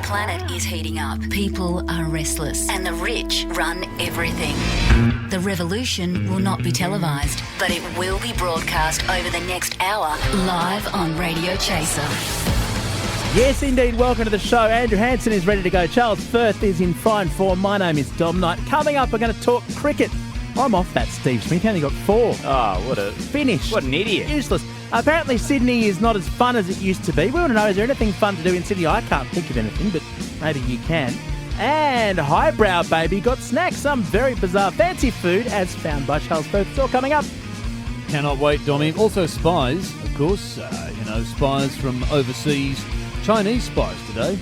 planet is heating up. People are restless and the rich run everything. The revolution will not be televised, but it will be broadcast over the next hour live on Radio Chaser. Yes, indeed. Welcome to the show. Andrew Hansen is ready to go. Charles Firth is in fine form. My name is Dom Knight. Coming up, we're going to talk cricket. I'm off that, Steve Smith. He only got 4. Oh, what a... Finished. What an idiot. Useless. Apparently, Sydney is not as fun as it used to be. We want to know, is there anything fun to do in Sydney? I can't think of anything, but maybe you can. And Highbrow Baby got snacked. Some very bizarre fancy food as found by Charles Firth. It's all coming up. Cannot wait, Dommy. Also Spies, of course. Spies from overseas. Chinese spies today.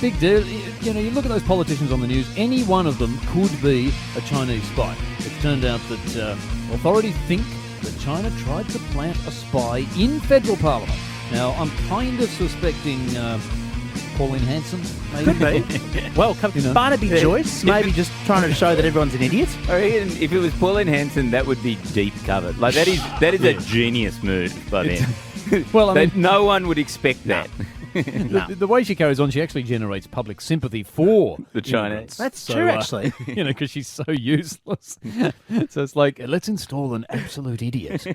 Big deal. You look at those politicians on the news, any one of them could be a Chinese spy. It's turned out that authorities think that China tried to plant a spy in federal parliament. Now, I'm kind of suspecting Pauline Hansen, maybe. Could be. Well, Barnaby Joyce, maybe just trying to show that everyone's an idiot. I reckon if it was Pauline Hansen, that would be deep covered. Like, that is a genius move by them. Well, I mean, no one would expect that. The way she carries on, she actually generates public sympathy for the Chinese. immigrants. That's true, actually. Because she's so useless. So it's like, let's install an absolute idiot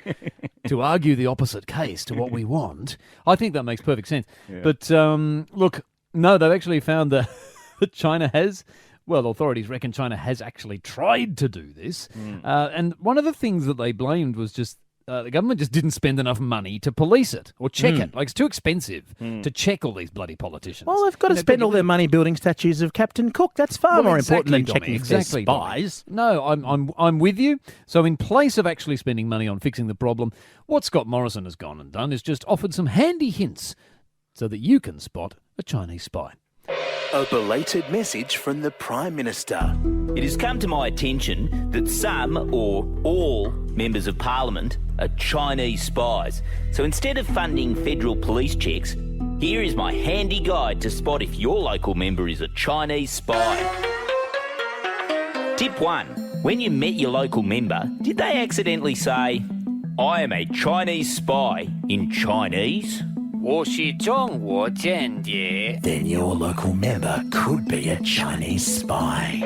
to argue the opposite case to what we want. I think that makes perfect sense. Yeah. But look, no, they've actually found that China has... Well, authorities reckon China has actually tried to do this. And one of the things that they blamed was just the government just didn't spend enough money to police it or check it. Like, it's too expensive to check all these bloody politicians. Well, they've got to spend all their money building statues of Captain Cook. That's far more important than checking if they're spies. No, I'm with you. So in place of actually spending money on fixing the problem, what Scott Morrison has gone and done is just offered some handy hints so that you can spot a Chinese spy. A belated message from the Prime Minister. It has come to my attention that some or all members of Parliament are Chinese spies. So instead of funding federal police checks, here is my handy guide to spot if your local member is a Chinese spy. Tip 1. When you met your local member, did they accidentally say, "I am a Chinese spy" in Chinese? Then your local member could be a Chinese spy.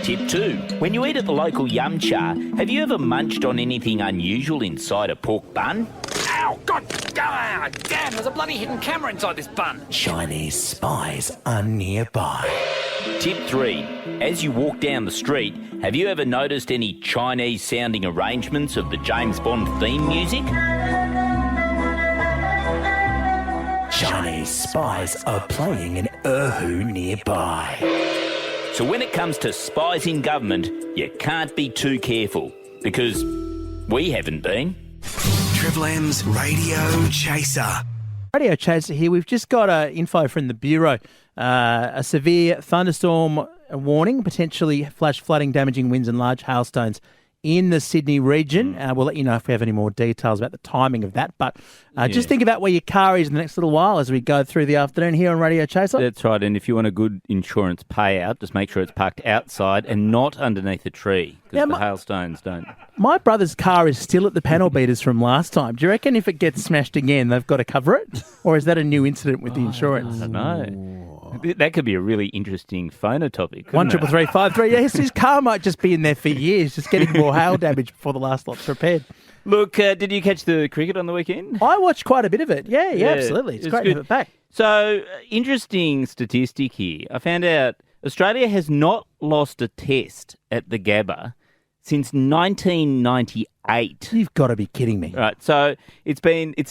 Tip 2. When you eat at the local yum cha, have you ever munched on anything unusual inside a pork bun? Ow! God damn, there's a bloody hidden camera inside this bun. Chinese spies are nearby. Tip 3. As you walk down the street, have you ever noticed any Chinese-sounding arrangements of the James Bond theme music? Chinese spies are playing in Erhu nearby. So when it comes to spies in government, you can't be too careful, because we haven't been. Triple M's Radio Chaser. Radio Chaser here. We've just got info from the Bureau. A severe thunderstorm warning, potentially flash flooding, damaging winds and large hailstones in the Sydney region. We'll let you know if we have any more details about the timing of that. But just think about where your car is in the next little while as we go through the afternoon here on Radio Chaser. That's right. And if you want a good insurance payout, just make sure it's parked outside and not underneath a tree, because the hailstones don't. My brother's car is still at the panel beaters from last time. Do you reckon if it gets smashed again, they've got to cover it? Or is that a new incident with the insurance? I don't know. That could be a really interesting phono topic. 1-333-533. Yes, his car might just be in there for years, just getting more hail damage before the last lot's repaired. Look, did you catch the cricket on the weekend? I watched quite a bit of it. Yeah, absolutely. It's great to have it back. So, interesting statistic here. I found out Australia has not lost a test at the Gabba since 1998. You've got to be kidding me. Right, so it's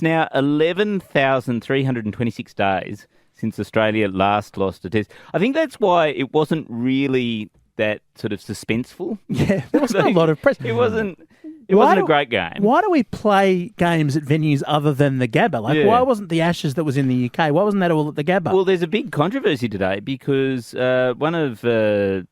now 11,326 days since Australia last lost a test. I think that's why it wasn't really that sort of suspenseful. Yeah, there wasn't a lot of press. It wasn't a great game. Why do we play games at venues other than the Gabba? Why wasn't the Ashes that was in the UK? Why wasn't that all at the Gabba? Well, there's a big controversy today because one of the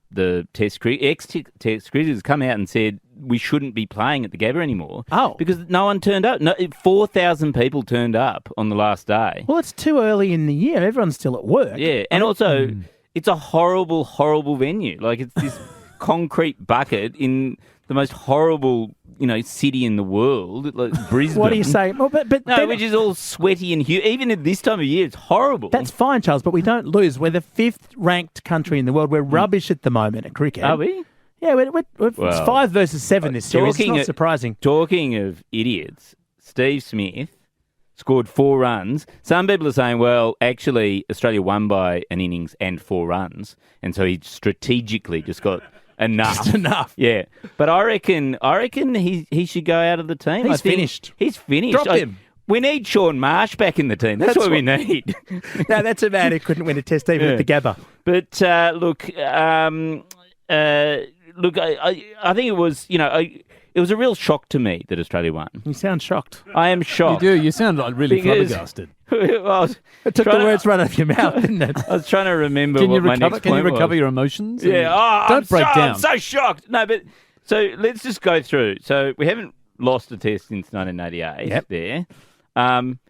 ex-test cricketers has come out and said we shouldn't be playing at the Gabba anymore. Oh. Because no one turned up. 4,000 people turned up on the last day. Well, it's too early in the year. Everyone's still at work. Yeah, and also it's a horrible, horrible venue. Like, it's this concrete bucket in the most horrible city in the world, like Brisbane. What are you saying? Well, but No, then- which is all sweaty and even at this time of year, it's horrible. that's fine, Charles, but we don't lose. We're the 5th-ranked country in the world. We're rubbish at the moment at cricket. Are we? Yeah, it's Well, 5 versus 7 this series. It's not surprising. Talking of idiots, Steve Smith scored 4 runs. Some people are saying, well, actually, Australia won by an innings and 4 runs, and so he strategically just got enough. Just enough. Yeah, but I reckon he should go out of the team. He's I think finished. He's finished. Drop him. We need Sean Marsh back in the team. That's what we need. No, that's a man who couldn't win a test even at the Gabba. But look, I think it was, it was a real shock to me that Australia won. You sound shocked. I am shocked. You do. You sound like really Because- flabbergasted. It took the words right out of your mouth, didn't it? I was trying to remember Can what you my recover? next Can you point recover was. your emotions? Yeah. Don't break down. I'm so shocked. No, but so let's just go through. So we haven't lost a test since 1988. Yep. There,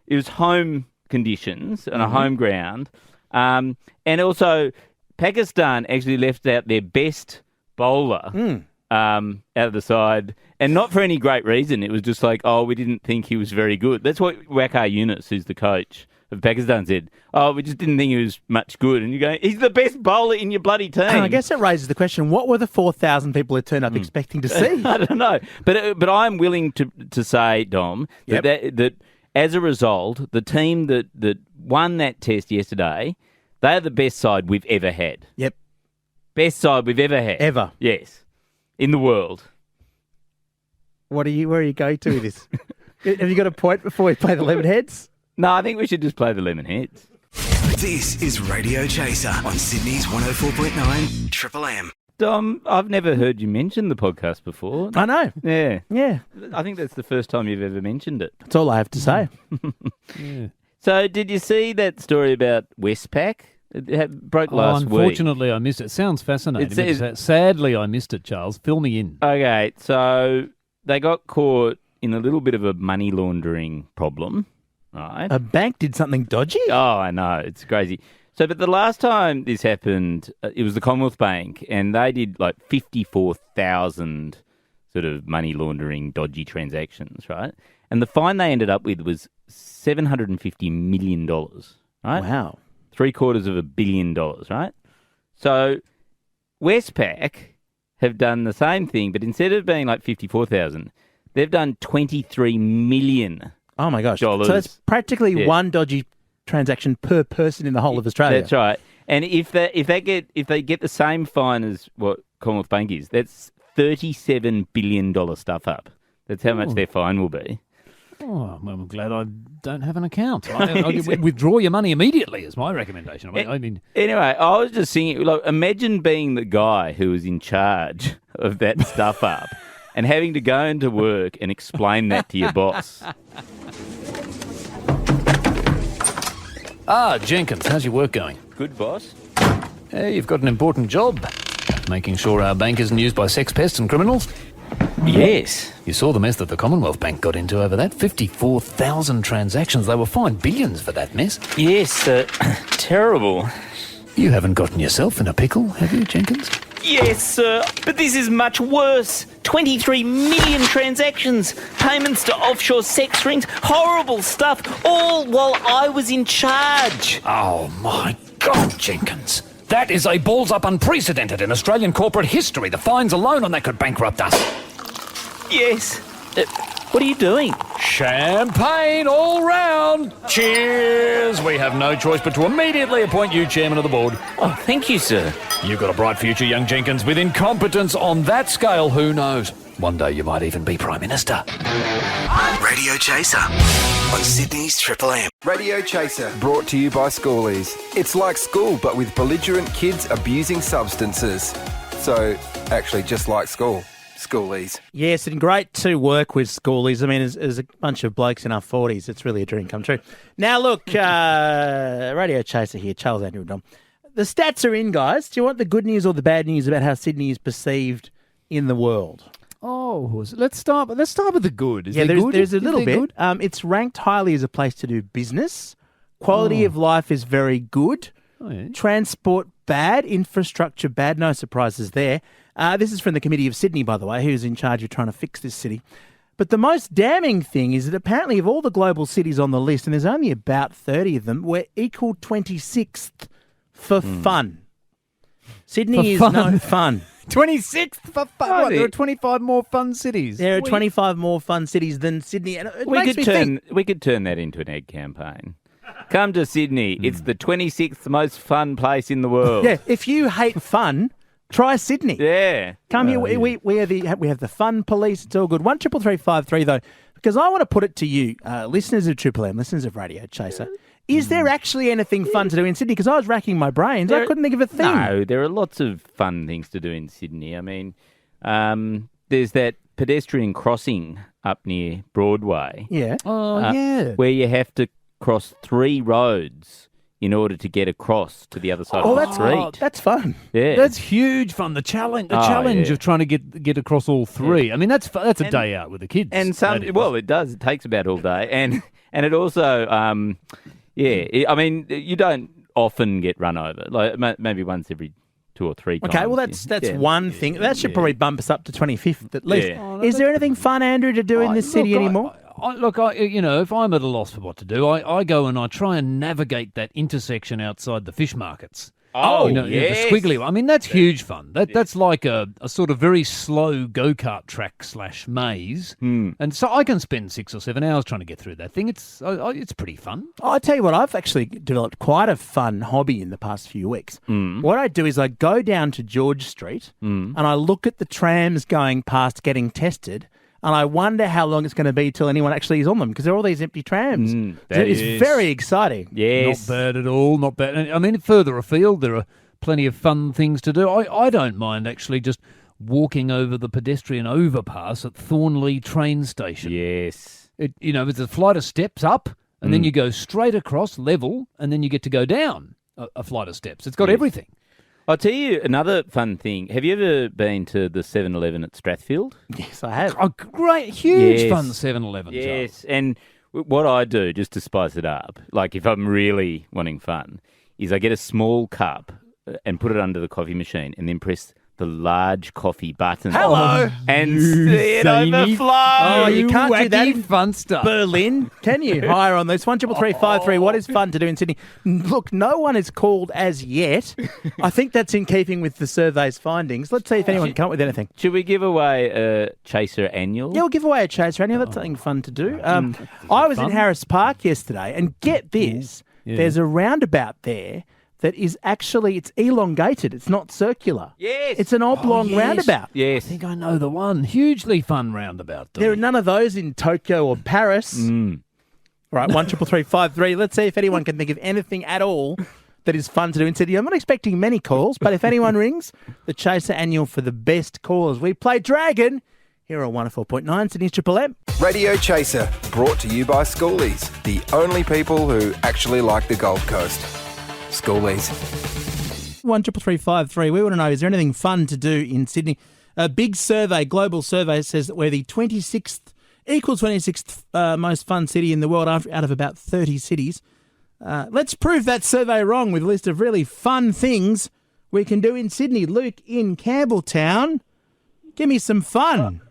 it was home conditions and a home ground, and also Pakistan actually left out their best bowler out of the side, and not for any great reason. It was just like, we didn't think he was very good. That's what Waqar Yunus, who's the coach of Pakistan, said. We just didn't think he was much good. And you go, he's the best bowler in your bloody team. I guess it raises the question, what were the 4,000 people who turned up expecting to see? I don't know, but I'm willing to say, Dom, that as a result, the team that won that test yesterday, they are the best side we've ever had. Yep. Best side we've ever had. Ever. Yes, in the world. Where are you going to with this? Have you got a point before we play the Lemon Heads? No, I think we should just play the Lemon Heads. This is Radio Chaser on Sydney's 104.9 Triple M. Dom, I've never heard you mention the podcast before. I know. Yeah. Yeah. I think that's the first time you've ever mentioned it. That's all I have to say. So did you see that story about Westpac? It broke last week. Unfortunately, I missed it. Sounds fascinating. It says- but sadly, I missed it, Charles. Fill me in. Okay, so they got caught in a little bit of a money laundering problem, right? A bank did something dodgy? Oh, I know. It's crazy. So, but the last time this happened, it was the Commonwealth Bank, and they did like 54,000 sort of money laundering dodgy transactions, right? And the fine they ended up with was $750 million, right? Wow. $750 million, right? So Westpac have done the same thing, but instead of being like 54,000, they've done 23 million. Oh, my gosh. Dollars. So it's practically Yeah. one dodgy transaction per person in the whole of Australia. That's right. And if they get the same fine as what Commonwealth Bank is, that's $37 billion stuff up. That's how much their fine will be. Oh, well, I'm glad I don't have an account. I withdraw your money immediately is my recommendation. I mean, Anyway, I was just thinking, like, imagine being the guy who was in charge of that stuff up and having to go into work and explain that to your boss. Jenkins, how's your work going? Good, boss. Hey, you've got an important job. Making sure our bank isn't used by sex pests and criminals. Yes. You saw the mess that the Commonwealth Bank got into over that. 54,000 transactions. They were fined billions for that mess. Yes, terrible. You haven't gotten yourself in a pickle, have you, Jenkins? Yes, sir, but this is much worse. 23 million transactions, payments to offshore sex rings, horrible stuff, all while I was in charge. Oh, my God, Jenkins. That is a balls-up unprecedented in Australian corporate history. The fines alone on that could bankrupt us. Yes. What are you doing? Champagne all round. Cheers. We have no choice but to immediately appoint you chairman of the board. Oh, thank you, sir. You've got a bright future, young Jenkins. With incompetence on that scale, who knows? One day you might even be Prime Minister. Radio Chaser on Sydney's Triple M. Radio Chaser, brought to you by Schoolies. It's like school, but with belligerent kids abusing substances. So, actually, just like school. Schoolies. Yes, and great to work with schoolies. I mean, as a bunch of blokes in our 40s, it's really a dream come true. Now, look, Radio Chaser here, Charles Andrew Dom. The stats are in, guys. Do you want the good news or the bad news about how Sydney is perceived in the world? Oh, let's start with the good. Is Yeah, there good? there's a Is little there bit. good? It's ranked highly as a place to do business. Quality of life is very good. Oh, yeah. Transport bad. Infrastructure bad. No surprises there. This is from the Committee of Sydney, by the way, who's in charge of trying to fix this city. But the most damning thing is that apparently of all the global cities on the list, and there's only about 30 of them, we're equal 26th for fun. Sydney is no fun. 26th for fun. Oh, What, there are 25 more fun cities. There are 25 more fun cities than Sydney. And it We makes could me think, we could turn that into an egg campaign. Come to Sydney. It's the 26th most fun place in the world. yeah, if you hate fun, try Sydney. Yeah. Come here. We have the fun police. It's all good. 133353 though, because I want to put it to you, listeners of Triple M, listeners of Radio Chaser. Is there actually anything fun to do in Sydney? Because I was racking my brains. I couldn't think of a thing. No, there are lots of fun things to do in Sydney. I mean, there's that pedestrian crossing up near Broadway. Yeah. Oh, yeah. Where you have to cross 3 roads in order to get across to the other side of the street. That's fun. Yeah. That's huge fun. The challenge of trying to get across all 3. I mean, that's a day out with the kids. And it does. It takes about all day, and it also, I mean, you don't often get run over. Like maybe once every 2 or 3 times. Okay, well that's one thing. That should probably bump us up to 25th at least. Yeah. Is there anything fun, Andrew, to do in this city anymore? If I'm at a loss for what to do, I go and I try and navigate that intersection outside the fish markets. Oh, the squiggly one. I mean, that's huge fun. That's like a sort of very slow go-kart track / maze. And so I can spend 6 or 7 hours trying to get through that thing. It's pretty fun. I tell you what, I've actually developed quite a fun hobby in the past few weeks. What I do is I go down to George Street and I look at the trams going past getting tested. And I wonder how long it's going to be till anyone actually is on them because there are all these empty trams. It's very exciting. Yes. Not bad at all, not bad. I mean, further afield, there are plenty of fun things to do. I don't mind actually just walking over the pedestrian overpass at Thornley train station. Yes. It's a flight of steps up and then you go straight across level and then you get to go down a flight of steps. It's got everything. I'll tell you another fun thing. Have you ever been to the 7-Eleven at Strathfield? Yes, I have. Oh, great, huge fun 7-Eleven. Yes, and what I do, just to spice it up, like if I'm really wanting fun, is I get a small cup and put it under the coffee machine and then press the large coffee button. Hello! And see it overflow. Oh, you can't do that in fun stuff. Berlin, can you? Higher on this. 133353. What is fun to do in Sydney? Look, no one is called as yet. I think that's in keeping with the survey's findings. Let's see if anyone can come up with anything. Should we give away a Chaser Annual? Yeah, we'll give away a Chaser Annual. That's something fun to do. I was in Harris Park yesterday, and get this, there's a roundabout there that is actually, it's elongated. It's not circular. Yes. It's an oblong roundabout. Yes. I think I know the one. Hugely fun roundabout. There are none of those in Tokyo or Paris. All right, 133353. Let's see if anyone can think of anything at all that is fun to do in Sydney. I'm not expecting many calls, but if anyone rings, the Chaser Annual for the best callers. We play Dragon here on 104.9 Sydney's Triple M. Radio Chaser, brought to you by Schoolies, the only people who actually like the Gold Coast. Schoolies. 133353. We want to know, is there anything fun to do in Sydney? A big survey, global survey, says that we're the 26th most fun city in the world out of about 30 cities. Let's prove that survey wrong with a list of really fun things we can do in Sydney. Luke in Campbelltown, give me some fun.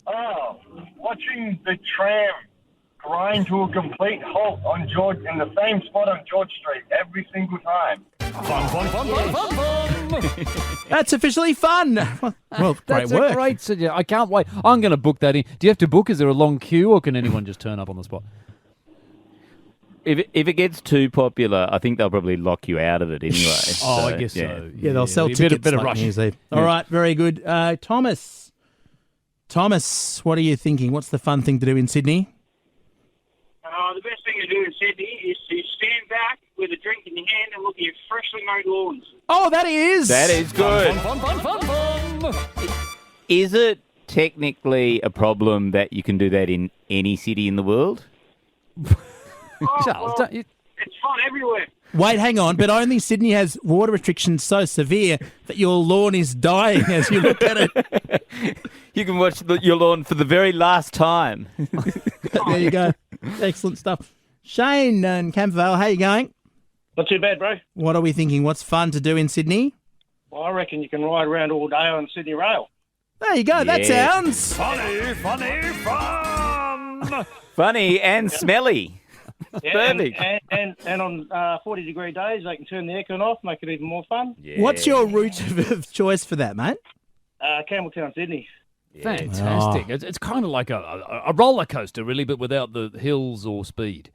Watching the tram grind to a complete halt in the same spot on George Street every single time. Fun. That's officially fun. Well, great That's work. a great suggestion. I can't wait. I'm going to book that in. Do you have to book? Is there a long queue or can anyone just turn up on the spot? If it gets too popular, I think they'll probably lock you out of it anyway. I guess so. Yeah, they'll sell tickets better like rush. New Year's Eve. All right, very good. Thomas, what are you thinking? What's the fun thing to do in Sydney? The best thing to do in Sydney is to stand back with a drink in your hand and look at your freshly mowed lawns. Oh, that is good. Fun. Is it technically a problem that you can do that in any city in the world? Charles, It's fun everywhere. Wait, hang on, but only Sydney has water restrictions so severe that your lawn is dying as you look at it. You can watch your lawn for the very last time. There you go. Excellent stuff. Shane and Campbellvale, how you going? Not too bad, bro. What are we thinking? What's fun to do in Sydney? Well, I reckon you can ride around all day on Sydney Rail. There you go. That Yes. sounds Funny, fun! Funny and smelly. Yeah, Perfect. And on 40-degree days, they can turn the aircon off, make it even more fun. Yeah. What's your route of choice for that, mate? Campbelltown, Sydney. Fantastic. It's kind of like a roller coaster, really, but without the hills or speed.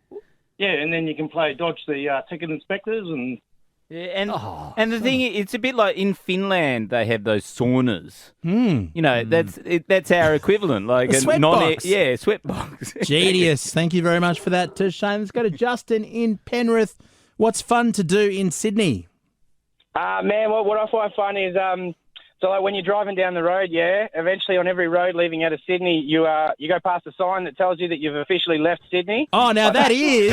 Yeah, and then you can play dodge the ticket inspectors and... Yeah, and the thing, it's a bit like in Finland they have those saunas. You know, that's our equivalent, like A sweat box. Sweat box. Genius. Thank you very much for that, Shane. Let's go to Justin in Penrith. What's fun to do in Sydney? Man, what I find fun is, so like when you're driving down the road, eventually on every road leaving out of Sydney, you go past a sign that tells you that you've officially left Sydney. Oh, now that is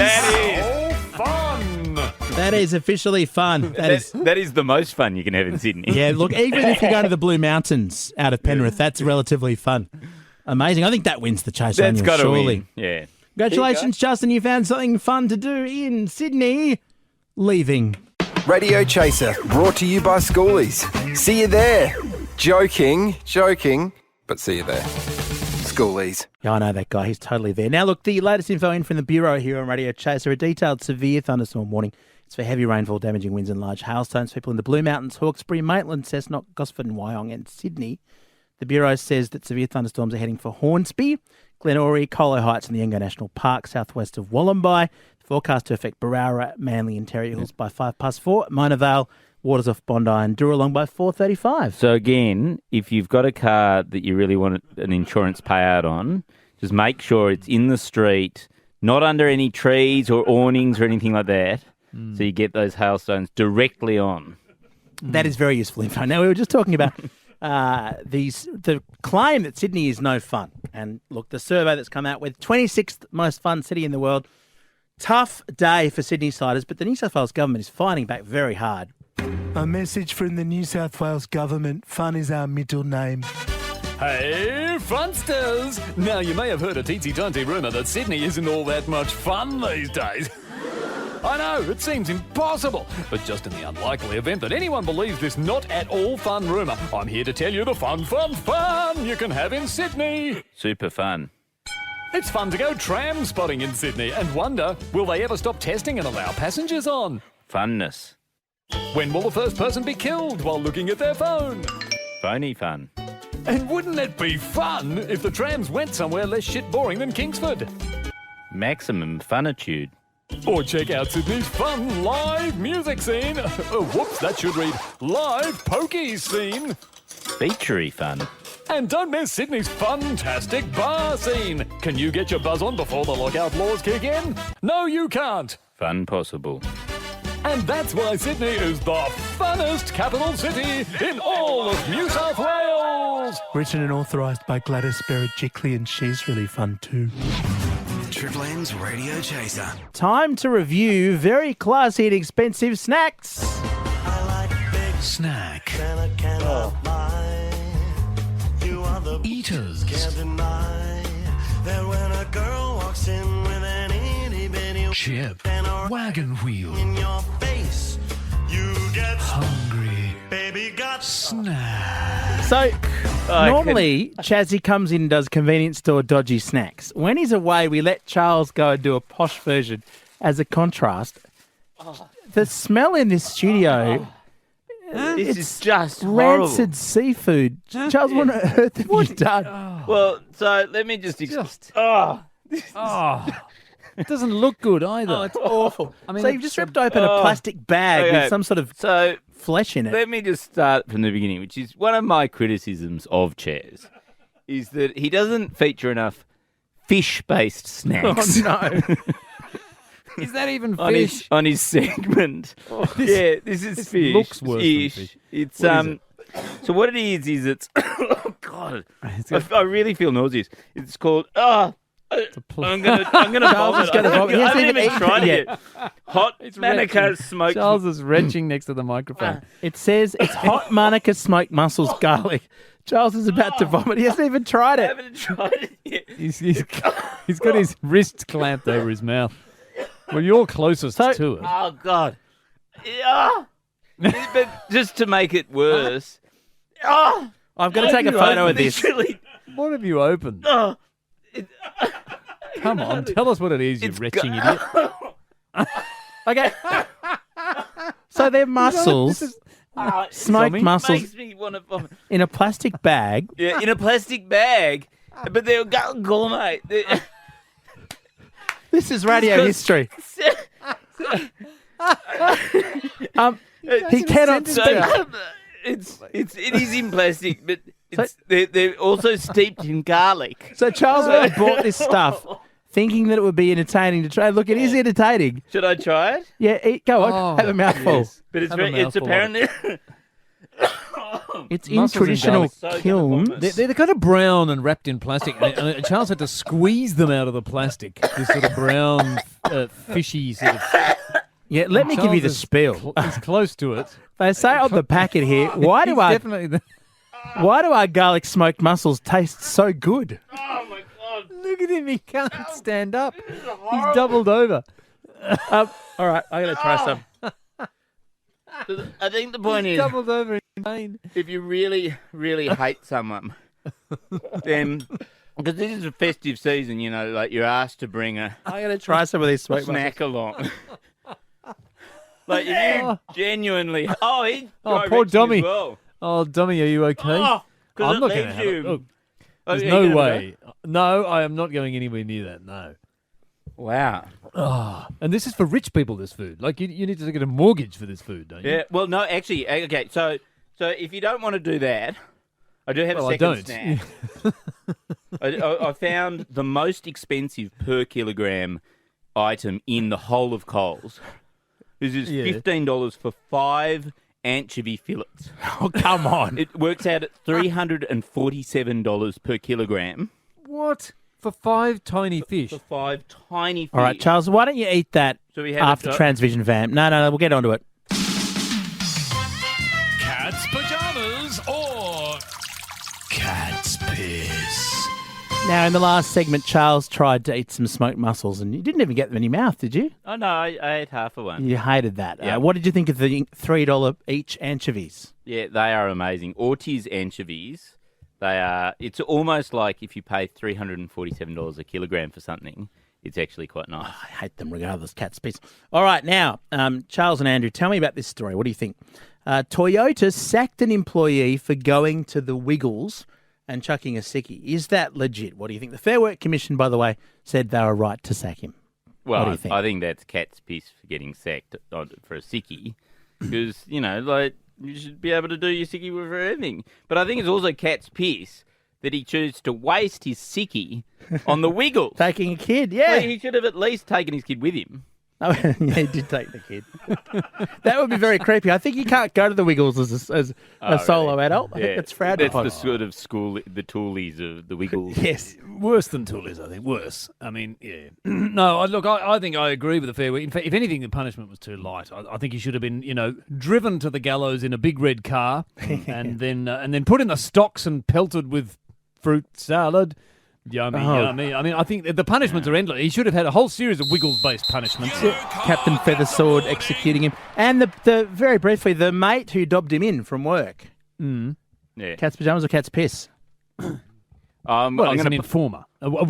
Fun! that is officially fun. That is the most fun you can have in Sydney. Yeah, look, even if you go to the Blue Mountains out of Penrith, that's relatively fun. Amazing. I think that wins the chase. That's got to surely. win. Yeah. Congratulations, Justin. You found something fun to do in Sydney. Leaving. Radio Chaser, brought to you by Schoolies. See you there. Joking, but see you there. Schoolies. Yeah, I know that guy. He's totally there. Now, look, the latest info in from the Bureau here on Radio Chaser, a detailed severe thunderstorm warning. It's for heavy rainfall, damaging winds and large hailstones. People in the Blue Mountains, Hawkesbury, Maitland, Cessnock, Gosford and Wyong and Sydney. The Bureau says that severe thunderstorms are heading for Hornsby, Glenorrey, Colo Heights and the Yengo National Park, southwest of Wollombi. Forecast to affect Barara, Manly and Terry Hills by 4:05. Mona Vale, Waters off Bondi and Duralong by 4:35. So again, if you've got a car that you really want an insurance payout on, just make sure it's in the street, not under any trees or awnings or anything like that, so you get those hailstones directly on. That is very useful info. Now, we were just talking about the claim that Sydney is no fun. And look, the survey that's come out with 26th most fun city in the world. Tough day for Sydney siders, but the New South Wales government is fighting back very hard. A message from the New South Wales government. Fun is our middle name. Hey, funsters! Now, you may have heard a teensy-tiny rumour that Sydney isn't all that much fun these days. I know, it seems impossible, but just in the unlikely event that anyone believes this not at all fun rumour, I'm here to tell you the fun you can have in Sydney. Super fun. It's fun to go tram spotting in Sydney and wonder, will they ever stop testing and allow passengers on? Funness. When will the first person be killed while looking at their phone? Phony fun. And wouldn't it be fun if the trams went somewhere less shit boring than Kingsford? Maximum funitude. Or check out Sydney's fun live music scene. Whoops, that should read live pokey scene. Featurey fun. And don't miss Sydney's fantastic bar scene. Can you get your buzz on before the lockout laws kick in? No, you can't. Fun possible. And that's why Sydney is the funnest capital city in all of New South Wales. Written and authorised by Gladys Berejiklian, and she's really fun too. Triple M's Radio Chaser. Time to review very classy and expensive snacks. Snack. Eaters. Chip. Wagon wheel. Hungry. Snack. So, normally, Chazzy comes in and does convenience store dodgy snacks. When he's away, we let Charles go and do a posh version as a contrast. The smell in this studio... This is just rancid horrible. seafood. Charles, what on earth have you done? Well, so let me just... It doesn't look good either. Oh, it's awful. I mean, so you've just ripped open a plastic bag with some sort of flesh in it. Let me just start from the beginning, which is one of my criticisms of Chaz, is that he doesn't feature enough fish-based snacks. Oh, no. Is that even fish? on his segment. This is fish. Looks worse than fish. It's What is it? So what it is it's oh god, I really feel nauseous. It's called I'm gonna vomit. I haven't even tried it yet. Hot Manuka smoked. Charles is retching next to the microphone. It says it's hot Manuka smoked mussels garlic. Charles is about to vomit. He hasn't even tried I it. haven't tried it yet. He's got his wrists clamped over his mouth. Well, you're closest to it. Oh god. Yeah. But just to make it worse, oh, I'm going to take a photo of this. Literally, What have you opened? oh, Come on, tell us what it is, you retching idiot. Okay. So they're mussels, smoked it mussels makes me want to vomit. in a plastic bag. Yeah, in a plastic bag, but they're gourmet. This is radio history. He cannot speak. It is in plastic, but they're also steeped in garlic. So Charles and I bought this stuff thinking that it would be entertaining to try. Look, it is entertaining. Should I try it? Yeah, go on. Have a mouthful. Yes. But Have a it's mouthful of apparently It's in Mussels and traditional garlic. kiln. They're kind of brown and wrapped in plastic. And Charles had to squeeze them out of the plastic. This sort of brown, fishy sort of... Yeah, let me give you the Charles is spiel. It's close to it. They say on the packet here, why do our garlic smoked mussels taste so good? Oh my god! Look at him, he can't stand up. He's doubled over. All right, I'm going to try some. I think the point is, Doubled over in pain. if you really, really hate someone, then because this is a festive season, you know, like you're asked to bring a I'm going to try some of these smoked snack along. Like if you genuinely, he poor retching dummy. as well. Oh, dummy, are you okay? Oh, because I'm it not going to leaves have it. you. Look, Oh, there's you no gonna have a way. No, I am not going anywhere near that, no. go? Wow. Oh, and this is for rich people, this food. Like, you need to get a mortgage for this food, don't you? Yeah. Well, no, actually, okay. So if you don't want to do that, I do have Well, a I second don't. snack. I found the most expensive per kilogram item in the whole of Coles. This is $15 for 5 anchovy fillets. Oh, come on. It works out at $347 per kilogram. What? For 5 tiny fish? For 5 tiny fish. All right, Charles, why don't you eat that So we have after Transvision Vamp? No, we'll get onto it. Cat's pajamas or Cat's piss. Now, in the last segment, Charles tried to eat some smoked mussels, and you didn't even get them in your mouth, did you? Oh, no, I ate half of one. You hated that. Yeah. What did you think of the $3 each anchovies? Yeah, they are amazing. Ortiz anchovies, it's almost like if you pay $347 a kilogram for something, it's actually quite nice. I hate them regardless, cat's piss. All right, now, Charles and Andrew, tell me about this story. What do you think? Toyota sacked an employee for going to the Wiggles and chucking a sickie. Is that legit? What do you think? The Fair Work Commission, by the way, said they were right to sack him. What do Well, you think? I think that's cat's piss for getting sacked for a sickie because, you know, like, you should be able to do your sickie for anything. But I think it's also cat's piss that he chose to waste his sickie on the Wiggles. Taking a kid, yeah. Well, he should have at least taken his kid with him. Oh, yeah, he did take the kid. That would be very creepy. I think you can't go to the Wiggles as a solo really? adult. I think it's frowned That's upon. the sort of school, the toolies of the Wiggles. Yes. Worse than Toolies, I think. Worse. I mean, yeah. No, look, I think I agree with the Fair Work. In fact, if anything, the punishment was too light. I think he should have been, driven to the gallows in a big red car and then put in the stocks and pelted with fruit salad. Yummy, yummy. I mean, I think the punishments are endless. He should have had a whole series of Wiggles-based punishments. Captain Feathersword executing him. And the very briefly, the mate who dobbed him in from work. Yeah. Cat's pajamas or cat's piss? Well, I'm he's going an informer.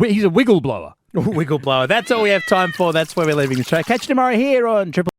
He's a wiggle blower. Wiggle blower. That's all we have time for. That's where we're leaving the show. Catch you tomorrow here on Triple.